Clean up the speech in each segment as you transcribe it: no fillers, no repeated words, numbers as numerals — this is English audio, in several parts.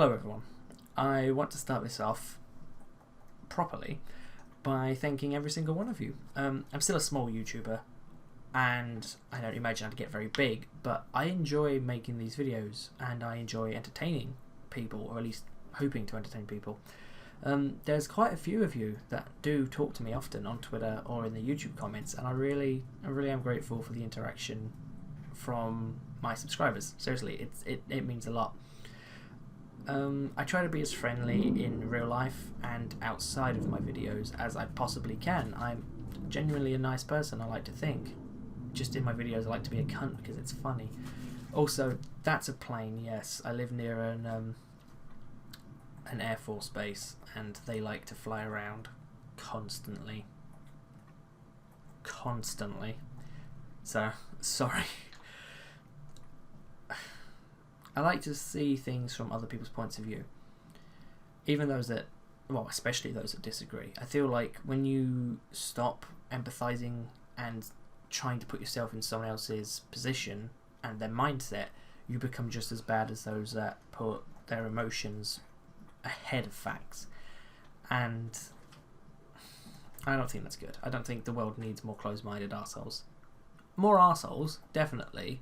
Hello everyone. I want to start this off properly by thanking every single one of you. I'm still a small YouTuber and I don't imagine I'd get very big, but I enjoy making these videos and I enjoy entertaining people, or at least hoping to entertain people. There's quite a few of you that do talk to me often on Twitter or in the YouTube comments, and I really am grateful for the interaction from my subscribers. Seriously, it means a lot. I try to be as friendly in real life and outside of my videos as I possibly can. I'm genuinely a nice person, I like to think. Just in my videos I like to be a cunt because it's funny. Also, that's a plane, yes. I live near an Air Force base and they like to fly around constantly. So, sorry. I like to see things from other people's points of view. Even those that, well, especially those that disagree. I feel like when you stop empathizing and trying to put yourself in someone else's position and their mindset, you become just as bad as those that put their emotions ahead of facts. And I don't think that's good. I don't think the world needs more closed-minded arseholes. More arseholes, definitely.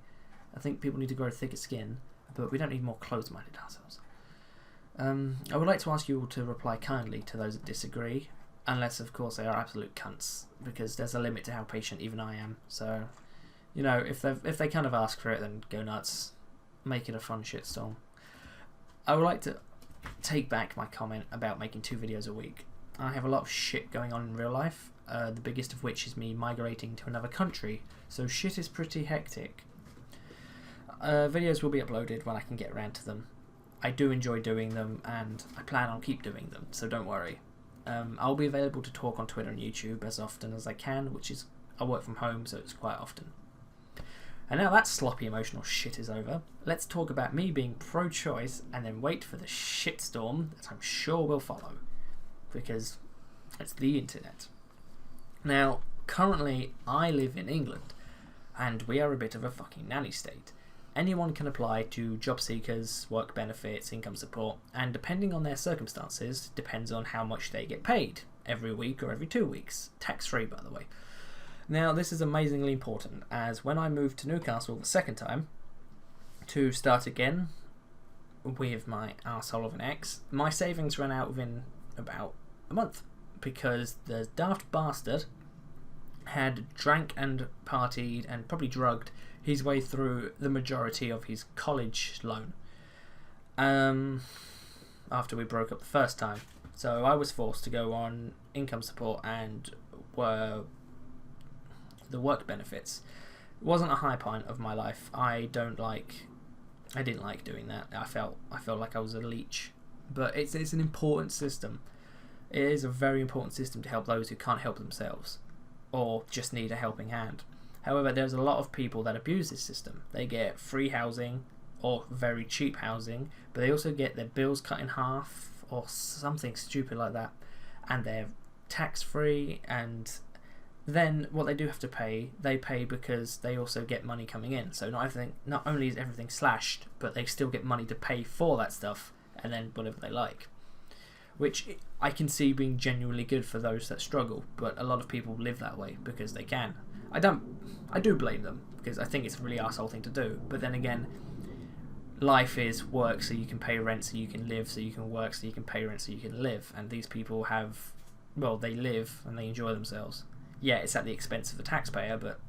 I think people need to grow thicker skin, but we don't need more closed-minded assholes. I would like to ask you all to reply kindly to those that disagree, unless of course they are absolute cunts, because there's a limit to how patient even I am. So, you know, if they kind of ask for it, then go nuts, make it a fun shitstorm. I would like to take back my comment about making 2 videos a week. I have a lot of shit going on in real life, the biggest of which is me migrating to another country, so shit is pretty hectic. Videos will be uploaded when I can get around to them. I do enjoy doing them and I plan on keep doing them, so don't worry. I'll be available to talk on Twitter and YouTube as often as I can, which is, I work from home, so it's quite often. And now that sloppy emotional shit is over, let's talk about me being pro-choice and then wait for the shitstorm that I'm sure will follow, because it's the internet. Now, currently I live in England and we are a bit of a fucking nanny state. Anyone can apply to job seekers, work benefits, income support, and depending on their circumstances, depends on how much they get paid, every week or every 2 weeks. Tax-free, by the way. Now, this is amazingly important, as when I moved to Newcastle the second time, to start again with my arsehole of an ex, my savings ran out within about a month, because the daft bastard had drank and partied and probably drugged his way through the majority of his college loan after we broke up the first time. So I was forced to go on income support and the work benefits. It wasn't a high point of my life. I didn't like doing that. I felt like I was a leech. But it's an important system. It is a very important system to help those who can't help themselves or just need a helping hand. However, there's a lot of people that abuse this system. They get free housing or very cheap housing, but they also get their bills cut in half or something stupid like that, and they're tax-free, and then what they do have to pay, they pay because they also get money coming in. So not only is everything slashed, but they still get money to pay for that stuff and then whatever they like. Which I can see being genuinely good for those that struggle, but a lot of people live that way because they can. I do blame them, because I think it's a really arsehole thing to do, but then again, life is work so you can pay rent so you can live, so you can work so you can pay rent so you can live, and these people have, well, they live and they enjoy themselves. Yeah, it's at the expense of the taxpayer, but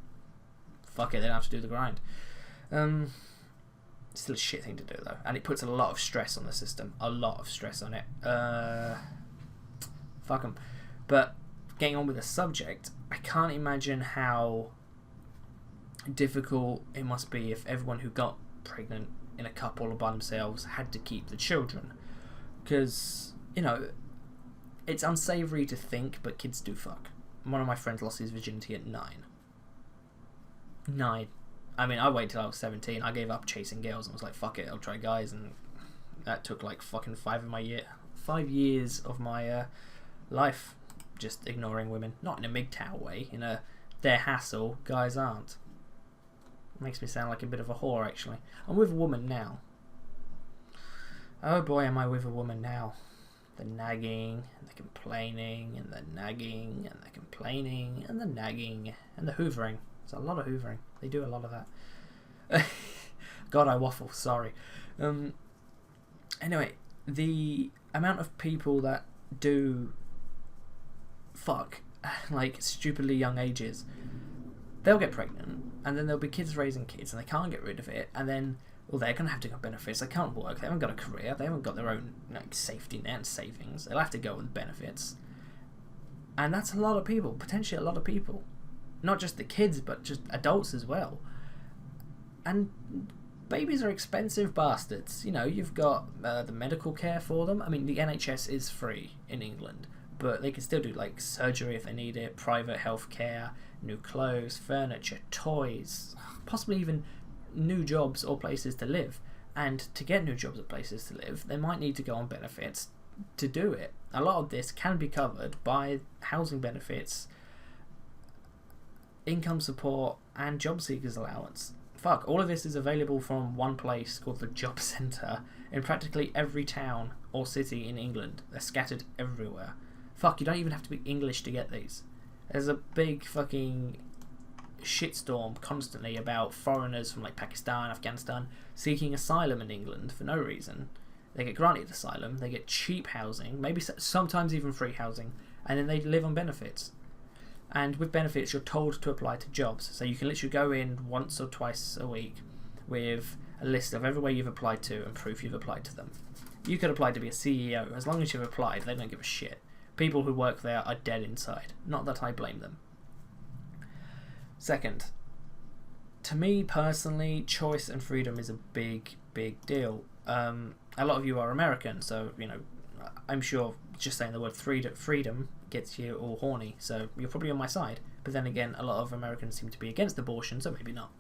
fuck it, they don't have to do the grind. It's still a shit thing to do though, and it puts a lot of stress on the system, a lot of stress on it. Fuck them. But getting on with the subject, I can't imagine how difficult it must be if everyone who got pregnant in a couple or by themselves had to keep the children. Because, you know, it's unsavoury to think, but kids do fuck. One of my friends lost his virginity at 9. I mean, I waited till I was 17. I gave up chasing girls and was like, fuck it, I'll try guys. And that took like fucking 5 years of my life just ignoring women. Not in a MGTOW way, in a they're hassle, guys aren't. Makes me sound like a bit of a whore, actually. I'm with a woman now. Oh boy, am I with a woman now. The nagging, and the complaining, and the nagging, and the complaining, and the nagging, and the hoovering. It's a lot of hoovering. They do a lot of that. God, I waffle. Sorry. Anyway, the amount of people that do fuck like stupidly young ages, they'll get pregnant, and then there'll be kids raising kids, and they can't get rid of it, and then they're going to have to go on benefits. They can't work. They haven't got a career. They haven't got their own safety net and savings. They'll have to go with benefits, and that's a lot of people. Potentially a lot of people, not just the kids, but just adults as well. And babies are expensive bastards. You've got the medical care for them. I mean, the NHS is free in England, but they can still do like surgery if they need it, private health care, new clothes, furniture, toys, possibly even new jobs or places to live. And to get new jobs or places to live, they might need to go on benefits to do it. A lot of this can be covered by housing benefits, income support, and job seekers allowance. Fuck, all of this is available from one place called the Job Centre in practically every town or city in England. They're scattered everywhere. Fuck, you don't even have to be English to get these. There's a big fucking shitstorm constantly about foreigners from like Pakistan, Afghanistan seeking asylum in England for no reason. They get granted asylum, they get cheap housing, maybe sometimes even free housing, and then they live on benefits. And with benefits, you're told to apply to jobs, so you can literally go in once or twice a week with a list of everywhere you've applied to and proof you've applied to them. You could apply to be a CEO. As long as you've applied, they don't give a shit. People who work there are dead inside. Not that I blame them. Second, to me personally, choice and freedom is a big, big deal. A lot of you are American, so I'm sure just saying the word freedom gets you all horny, so you're probably on my side. But then again, a lot of Americans seem to be against abortion, so maybe not.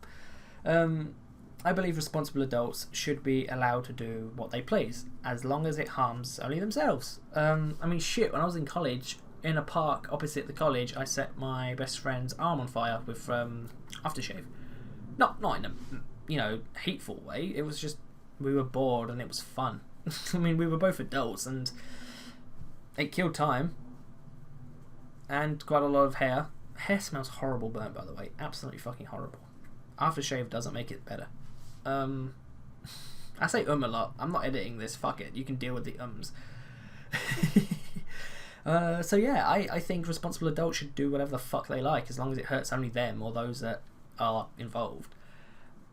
I believe responsible adults should be allowed to do what they please, as long as it harms only themselves. I mean, shit, when I was in college, in a park opposite the college, I set my best friend's arm on fire with aftershave. Not in a hateful way. It was just we were bored and it was fun. I mean, we were both adults and it killed time and quite a lot of hair. Hair smells horrible burnt, by the way. Absolutely fucking horrible. Aftershave doesn't make it better. I say a lot. I'm not editing this. Fuck it. You can deal with the ums. So yeah, I think responsible adults should do whatever the fuck they like, as long as it hurts only them or those that are involved.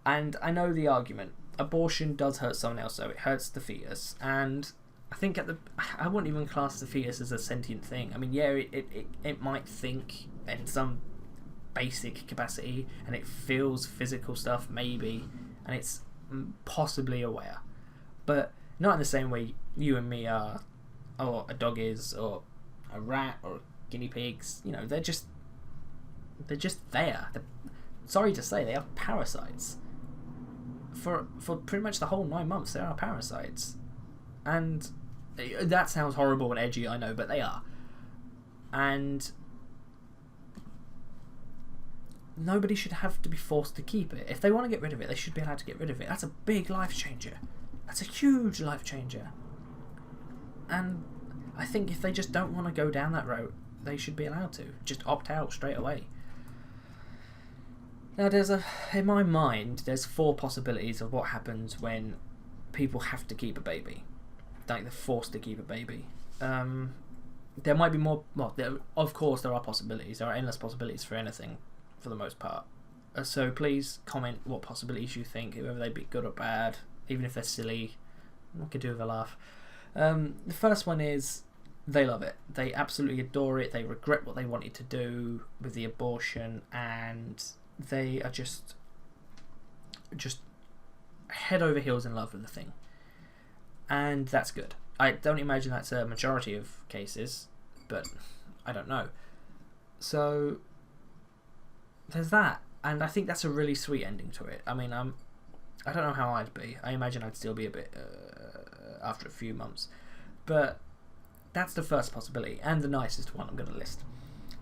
And I know the argument. Abortion does hurt someone else, so it hurts the fetus. And I think I wouldn't even class the fetus as a sentient thing. I mean, yeah, it might think in some basic capacity, and it feels physical stuff, maybe, and it's possibly aware. But not in the same way you and me are, or a dog is, or a rat, or guinea pigs. They're just there. Sorry to say, they are parasites. For pretty much the whole 9 months, they are parasites. And that sounds horrible and edgy, I know, but they are. And nobody should have to be forced to keep it. If they want to get rid of it, they should be allowed to get rid of it. That's a big life changer. That's a huge life changer. And I think if they just don't want to go down that route, they should be allowed to. Just opt out straight away. Now, in my mind, there's 4 possibilities of what happens when people have to keep a baby. Like, they're forced to keep a baby. There might be more. Well, of course, there are possibilities. There are endless possibilities for anything, for the most part. So please comment what possibilities you think, whether they be good or bad, even if they're silly. I could do with a laugh. The first one is they love it. They absolutely adore it. They regret what they wanted to do with the abortion, and they are just head over heels in love with the thing. And that's good. I don't imagine that's a majority of cases, but I don't know. So there's that, and I think that's a really sweet ending to it. I mean, I don't know how I'd be. I imagine I'd still be a bit after a few months, but that's the first possibility and the nicest one I'm going to list.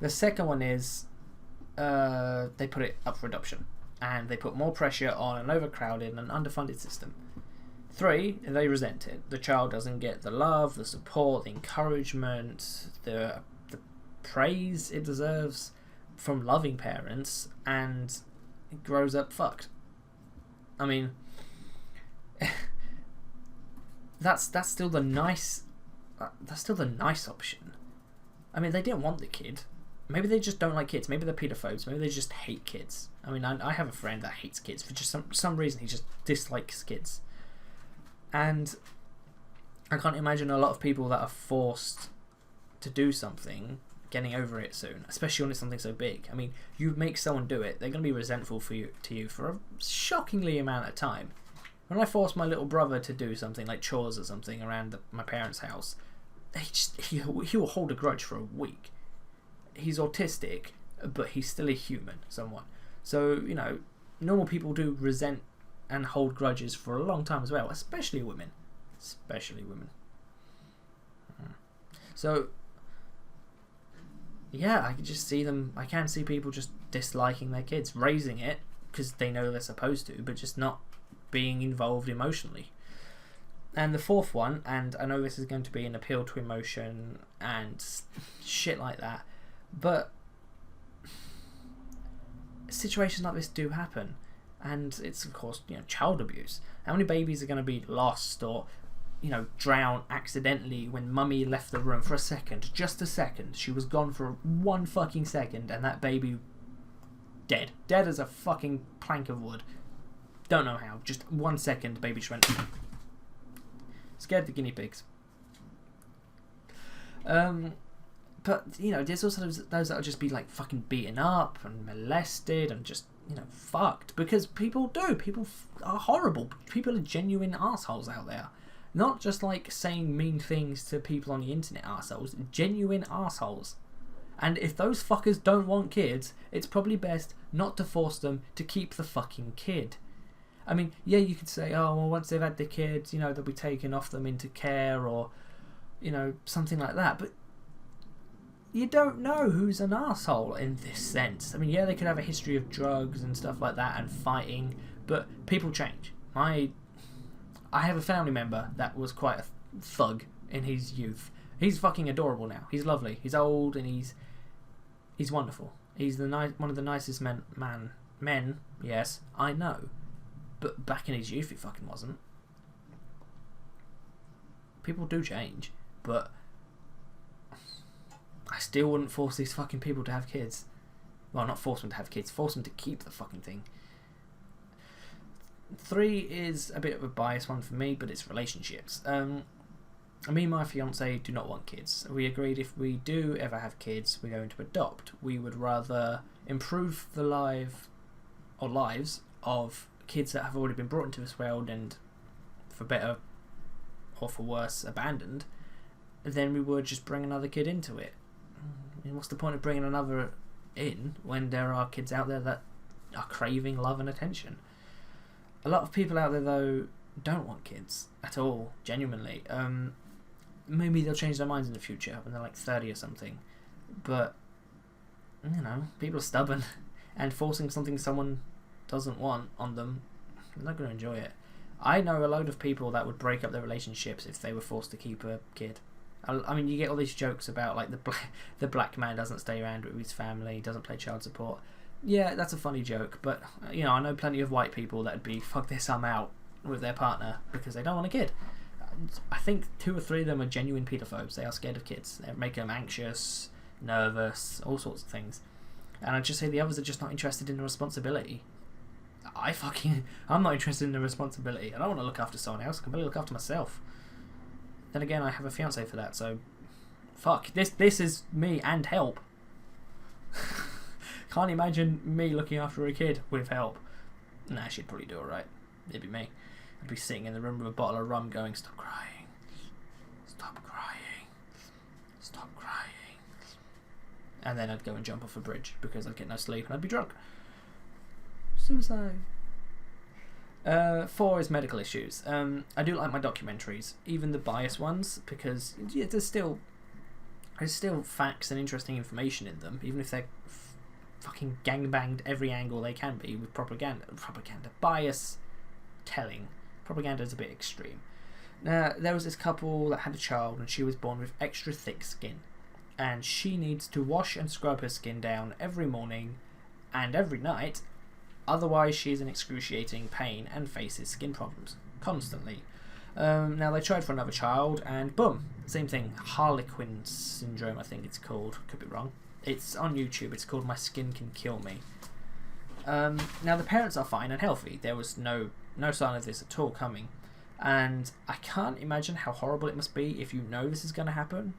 The second one is they put it up for adoption, and they put more pressure on an overcrowded and underfunded system. 3, they resent it. The child doesn't get the love, the support, the encouragement, the praise it deserves from loving parents, and it grows up fucked. I mean, that's still the nice option. I mean, they didn't want the kid. Maybe they just don't like kids. Maybe they're paedophobes. Maybe they just hate kids. I mean, I have a friend that hates kids for just some reason. He just dislikes kids. And I can't imagine a lot of people that are forced to do something getting over it soon, especially when it's something so big. I mean, you make someone do it, they're going to be resentful to you for a shockingly amount of time. When I forced my little brother to do something like chores or something around my parents' house, he will hold a grudge for a week. He's autistic, but he's still a human, somewhat. So, you know, normal people do resent and hold grudges for a long time as well, especially women. So, yeah, I can just see them. I can see people just disliking their kids, raising it because they know they're supposed to, but just not being involved emotionally. And the 4th one, and I know this is going to be an appeal to emotion and shit like that, but situations like this do happen. And it's, of course, you know, child abuse. How many babies are going to be lost or, you know, drown accidentally when mummy left the room for a second? Just a second. She was gone for 1 fucking second and that baby dead. Dead as a fucking plank of wood. Don't know how. Just 1 second, baby just went... Scared the guinea pigs. But, you know, there's also those that'll just be, like, fucking beaten up and molested and just... you know, fucked, because people do. People are horrible. People are genuine assholes out there. Not just like saying mean things to people on the internet assholes. Genuine assholes. And if those fuckers don't want kids, it's probably best not to force them to keep the fucking kid. I mean, yeah, you could say, oh, well, once they've had the kids, you know, they'll be taken off them into care or, you know, something like that. But you don't know who's an asshole in this sense. I mean, yeah, they could have a history of drugs and stuff like that and fighting, but people change. I have a family member that was quite a thug in his youth. He's fucking adorable now. He's lovely. He's old and he's wonderful. He's one of the nicest men, yes, I know. But back in his youth, he fucking wasn't. People do change, but I still wouldn't force these fucking people to have kids. Well, not force them to have kids, force them to keep the fucking thing. 3 is a bit of a biased one for me, but it's relationships. Me and my fiance do not want kids. We agreed if we do ever have kids, we're going to adopt. We would rather improve the lives of kids that have already been brought into this world and, for better or for worse, abandoned, than we would just bring another kid into it. I mean, what's the point of bringing another in when there are kids out there that are craving love and attention? A lot of people out there, though, don't want kids at all, genuinely. Maybe they'll change their minds in the future when they're like 30 or something. But, you know, people are stubborn, and forcing something someone doesn't want on them, they're not going to enjoy it. I know a load of people that would break up their relationships if they were forced to keep a kid. I mean, you get all these jokes about like the black man doesn't stay around with his family, doesn't play child support. Yeah, that's a funny joke, but you know, I know plenty of white people that'd be fuck this, I'm out with their partner because they don't want a kid. I think 2 or 3 of them are genuine paedophobes. They are scared of kids. They make them anxious, nervous, all sorts of things. And I'd just say the others are just not interested in the responsibility. I'm not interested in the responsibility. I don't want to look after someone else. I can barely look after myself. Then again, I have a fiance for that, so fuck. This is me and help. Can't imagine me looking after a kid with help. Nah, she'd probably do alright. It'd be me. I'd be sitting in the room with a bottle of rum going, stop crying. Stop crying. Stop crying. And then I'd go and jump off a bridge because I'd get no sleep and I'd be drunk. Suicide. 4 is medical issues. I do like my documentaries, even the biased ones, because yeah, there's still facts and interesting information in them, even if they're fucking gangbanged every angle they can be with propaganda, bias telling, propaganda is a bit extreme. Now, there was this couple that had a child, and she was born with extra thick skin. And she needs to wash and scrub her skin down every morning and every night, otherwise she's in excruciating pain and faces skin problems constantly. Now, they tried for another child, and boom, same thing. Harlequin syndrome, I think it's called. Could be wrong. It's on YouTube. It's called My Skin Can Kill Me. Now, the parents are fine and healthy. There was no sign of this at all coming. And I can't imagine how horrible it must be if you know this is going to happen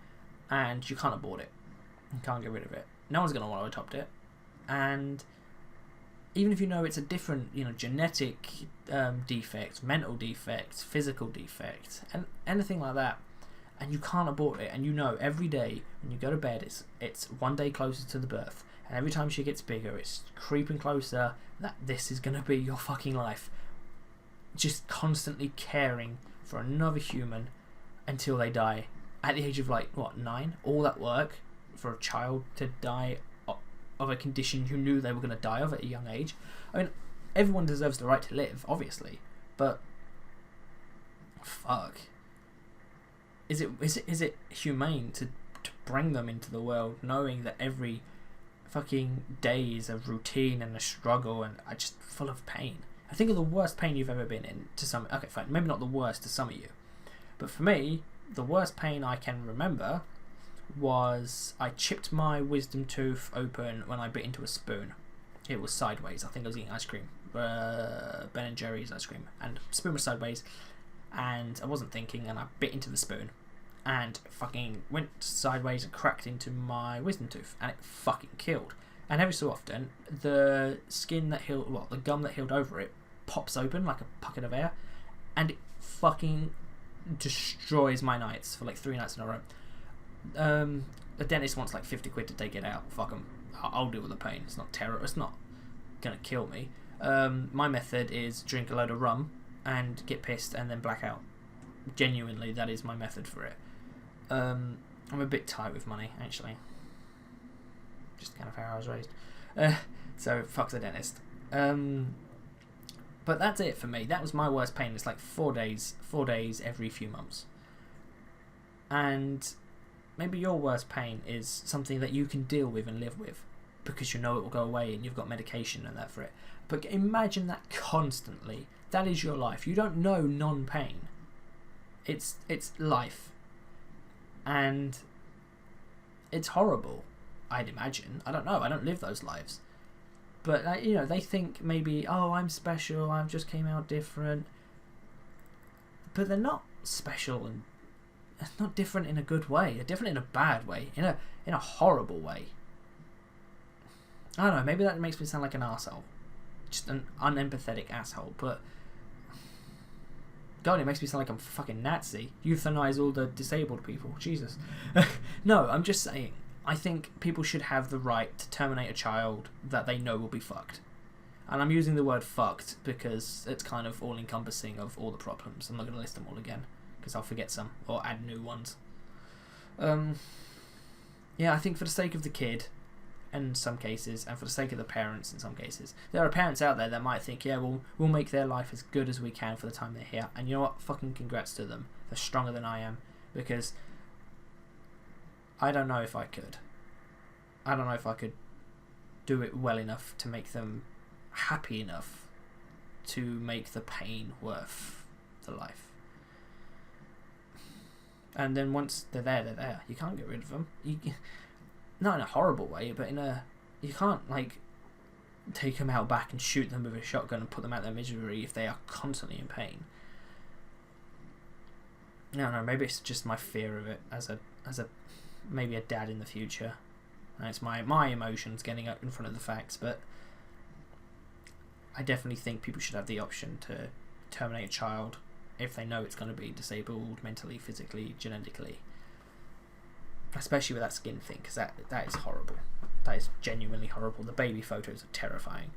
and you can't abort it. You can't get rid of it. No one's going to want to adopt it. And even if you know it's a different, genetic defect, mental defect, physical defect, and anything like that, and you can't abort it, and you know every day when you go to bed it's one day closer to the birth, and every time she gets bigger it's creeping closer, that this is going to be your fucking life. Just constantly caring for another human until they die at the age of 9? All that work for a child to die of a condition you knew they were going to die of at a young age. I mean, everyone deserves the right to live, obviously, but fuck, is it humane to bring them into the world knowing that every fucking day is a routine and a struggle and just full of pain? I think of the worst pain you've ever been in to some. Okay, fine, maybe not the worst to some of you, but for me, the worst pain I can remember was I chipped my wisdom tooth open when I bit into a spoon. It was sideways. I think I was eating ice cream, Ben and Jerry's ice cream, and the spoon was sideways, and I wasn't thinking, and I bit into the spoon, and fucking went sideways and cracked into my wisdom tooth, and it fucking killed. And every so often, the skin that healed, the gum that healed over it, pops open like a pocket of air, and it fucking destroys my nights for 3 nights in a row. The dentist wants 50 quid to take it out. Fuck them. I'll deal with the pain. It's not terror. It's not gonna kill me. My method is drink a load of rum and get pissed and then black out. Genuinely, that is my method for it. I'm a bit tight with money, actually. Just kind of how I was raised. So fuck the dentist. But that's it for me. That was my worst pain. It's 4 days every few months. And maybe your worst pain is something that you can deal with and live with because you know it will go away and you've got medication and that for it. But imagine that constantly. That is your life. You don't know non-pain. It's life. And it's horrible, I'd imagine. I don't know. I don't live those lives. But, they think maybe, oh, I'm special. I just came out different. But they're not special and it's not different in a good way. They're different in a bad way. In a horrible way. I don't know. Maybe that makes me sound like an arsehole. Just an unempathetic asshole. But God, it makes me sound like I'm a fucking Nazi. Euthanize all the disabled people. Jesus. No, I'm just saying. I think people should have the right to terminate a child that they know will be fucked. And I'm using the word fucked because it's kind of all-encompassing of all the problems. I'm not going to list them all again because I'll forget some or add new ones. Yeah, I think for the sake of the kid in some cases and for the sake of the parents in some cases, there are parents out there that might think, yeah, we'll make their life as good as we can for the time they're here. And you know what? Fucking congrats to them. They're stronger than I am because I don't know if I could. I don't know if I could do it well enough to make them happy enough to make the pain worth the life. And then once they're there, they're there. You can't get rid of them. Not in a horrible way, but you can't take them out back and shoot them with a shotgun and put them out their misery if they are constantly in pain. I don't know, maybe it's just my fear of it as a maybe a dad in the future. And it's my emotions getting up in front of the facts, but I definitely think people should have the option to terminate a child if they know it's going to be disabled mentally, physically, genetically. Especially with that skin thing, because that is horrible. That is genuinely horrible. The baby photos are terrifying.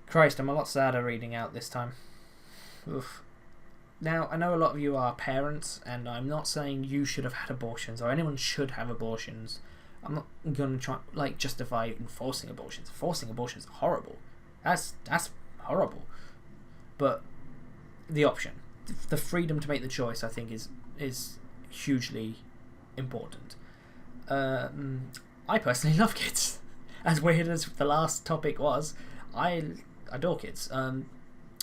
Christ, I'm a lot sadder reading out this time. Oof. Now, I know a lot of you are parents, and I'm not saying you should have had abortions, or anyone should have abortions. I'm not going to try justify enforcing abortions. Forcing abortions are horrible. That's horrible. But the option, the freedom to make the choice, I think is hugely important. I personally love kids. As weird as the last topic was, I adore kids.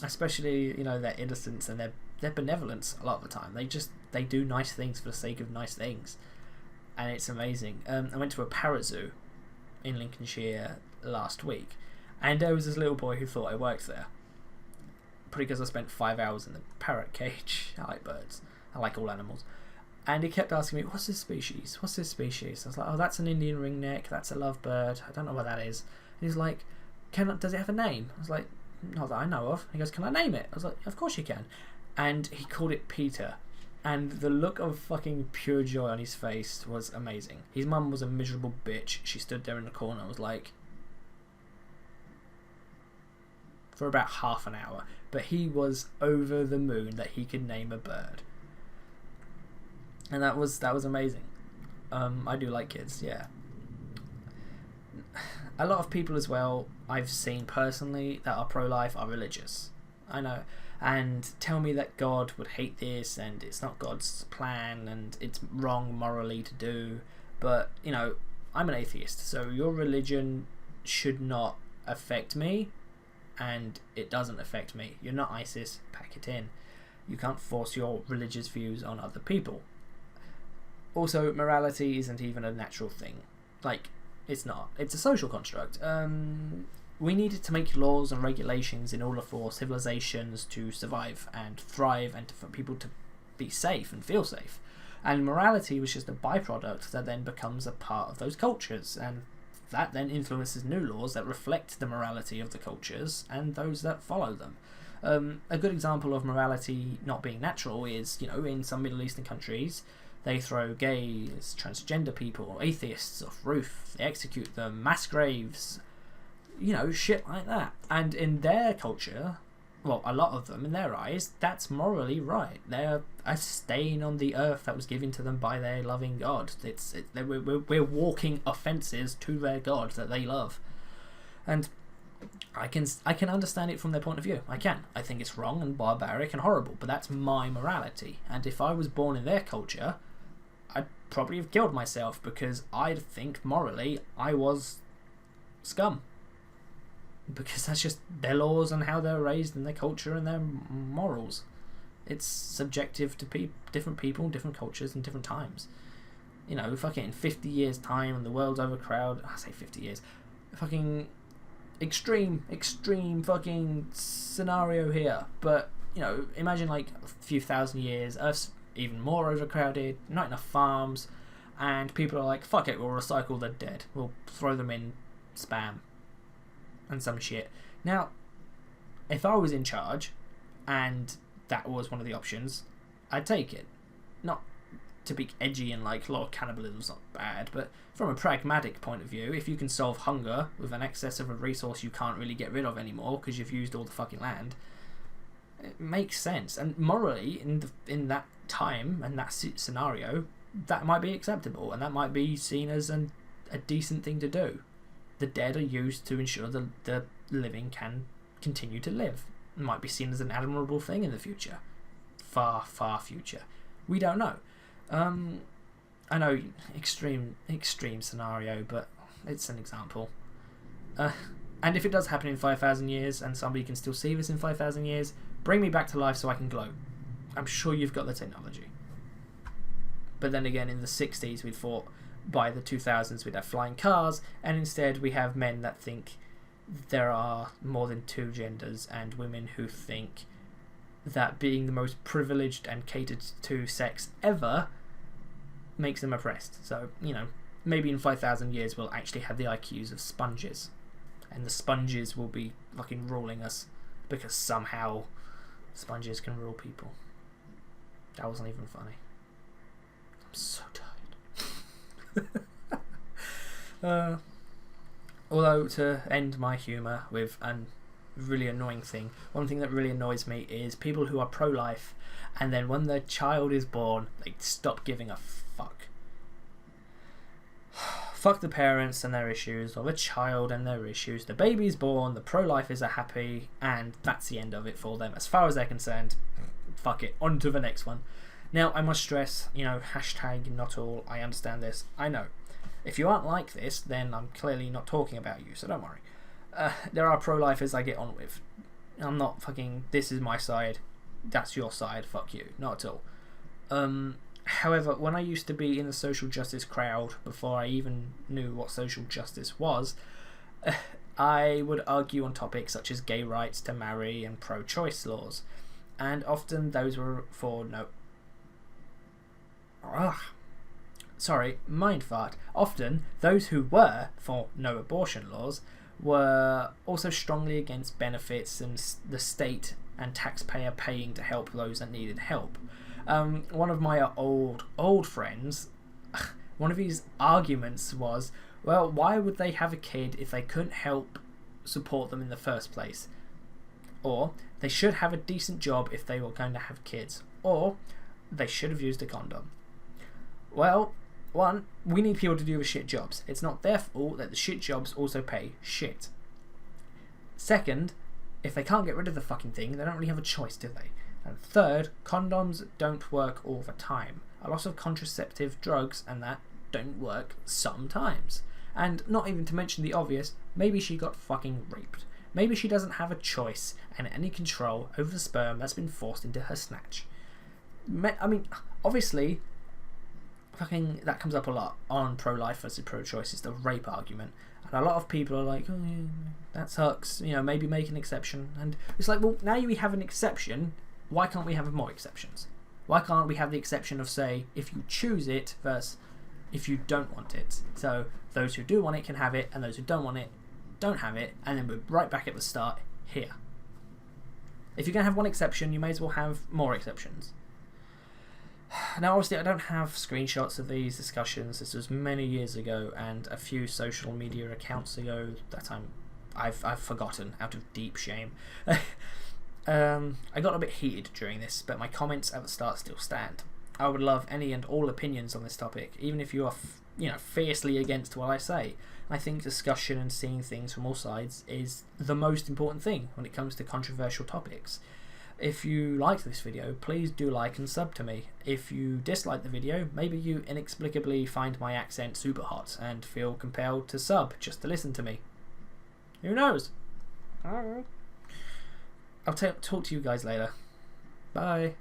Especially, you know, their innocence and their benevolence. A lot of the time, they do nice things for the sake of nice things, and it's amazing. I went to a parrot zoo in Lincolnshire last week, and there was this little boy who thought I worked there. Probably because I spent 5 hours in the parrot cage. I like birds. I like all animals. And he kept asking me, what's this species? What's this species? I was like, oh, that's an Indian ringneck. That's a lovebird. I don't know what that is. And he's like, does it have a name? I was like, not that I know of. He goes, can I name it? I was like, of course you can. And he called it Peter. And the look of fucking pure joy on his face was amazing. His mum was a miserable bitch. She stood there in the corner. I was like, for about half an hour. But he was over the moon that he could name a bird. And that was amazing. I do like kids, yeah. A lot of people as well I've seen personally that are pro-life are religious. I know. And tell me that God would hate this and it's not God's plan and it's wrong morally to do. But, you know, I'm an atheist, so your religion should not affect me, and it doesn't affect me. You're not ISIS, pack it in. You can't force your religious views on other people. Also, morality isn't even a natural thing. Like, it's not. It's a social construct. We needed to make laws and regulations in order for civilizations to survive and thrive and for people to be safe and feel safe. And morality was just a byproduct that then becomes a part of those cultures. And that then influences new laws that reflect the morality of the cultures and those that follow them. A good example of morality not being natural is, you know, in some Middle Eastern countries, they throw gays, transgender people, atheists off roof. They execute them, mass graves, you know, shit like that. And in their culture, well, a lot of them, in their eyes, that's morally right. They're a stain on the earth that was given to them by their loving God. We're walking offences to their God that they love. And I can understand it from their point of view. I can. I think it's wrong and barbaric and horrible, but that's my morality. And if I was born in their culture, I'd probably have killed myself because I think morally I was scum. Because that's just their laws and how they're raised and their culture and their morals. It's subjective to different people, different cultures and different times. You know, fucking in 50 years time and the world's overcrowded. I say 50 years. Fucking extreme fucking scenario here. But, you know, imagine like a few thousand years, Earth's even more overcrowded, not enough farms, and people are like, fuck it, we'll recycle the dead. We'll throw them in Spam and some shit. Now, if I was in charge and that was one of the options, I'd take it. Not to be edgy and like, Lord, cannibalism's not bad, but from a pragmatic point of view, if you can solve hunger with an excess of a resource you can't really get rid of anymore because you've used all the fucking land, it makes sense. And morally, in that time and that scenario, that might be acceptable and that might be seen as a decent thing to do. The dead are used to ensure the living can continue to live. It might be seen as an admirable thing in the future. Far, far future. We don't know. I know, extreme scenario, but it's an example. And if it does happen in 5,000 years and somebody can still see this in 5,000 years, bring me back to life so I can glow. I'm sure you've got the technology. But then again, in the 60s we thought by the 2000s we'd have flying cars, and instead we have men that think there are more than two genders and women who think that being the most privileged and catered to sex ever makes them oppressed. So, you know, maybe in 5,000 years we'll actually have the IQs of sponges, and the sponges will be fucking ruling us because somehow sponges can rule people. That wasn't even funny. I'm so tired. Although, to end my humour with a really annoying thing, one thing that really annoys me is people who are pro-life and then when their child is born they stop giving a fuck. fuck the parents and their issues, or the child and their issues. The baby's born, the pro-lifers are happy, and that's the end of it for them. As far as they're concerned, fuck it, on to the next one. Now, I must stress, hashtag not all, I understand this, I know. If you aren't like this, then I'm clearly not talking about you, so don't worry. There are pro-lifers I get on with. I'm not fucking, this is my side, that's your side, fuck you. Not at all. However, when I used to be in the social justice crowd, before I even knew what social justice was, I would argue on topics such as gay rights to marry and pro-choice laws. And often those were for mind fart. Often those who were for no abortion laws were also strongly against benefits and the state and taxpayer paying to help those that needed help. One of my old friends, one of his arguments was, well, why would they have a kid if they couldn't help support them in the first place? Or they should have a decent job if they were going to have kids. Or they should have used a condom. Well, one, we need people to do the shit jobs. It's not their fault that the shit jobs also pay shit. Second, if they can't get rid of the fucking thing, they don't really have a choice, do they? And third, condoms don't work all the time. A lot of contraceptive drugs and that don't work sometimes. And not even to mention the obvious, maybe she got fucking raped. Maybe she doesn't have a choice and any control over the sperm that's been forced into her snatch. I mean, obviously, fucking that comes up a lot on pro-life versus pro-choice, is the rape argument. And a lot of people are like, oh yeah, that sucks, maybe make an exception. And it's like, well, now we have an exception, why can't we have more exceptions? Why can't we have the exception of, say, if you choose it versus if you don't want it? So those who do want it can have it, and those who don't want it don't have it, and then we're right back at the start here. If you're going to have one exception, you may as well have more exceptions. Now, obviously, I don't have screenshots of these discussions. This was many years ago, and a few social media accounts ago that I've forgotten out of deep shame. I got a bit heated during this, but my comments at the start still stand. I would love any and all opinions on this topic, even if you are, fiercely against what I say. I think discussion and seeing things from all sides is the most important thing when it comes to controversial topics. If you liked this video, please do like and sub to me. If you dislike the video, maybe you inexplicably find my accent super hot and feel compelled to sub just to listen to me. Who knows? I'll talk to you guys later. Bye.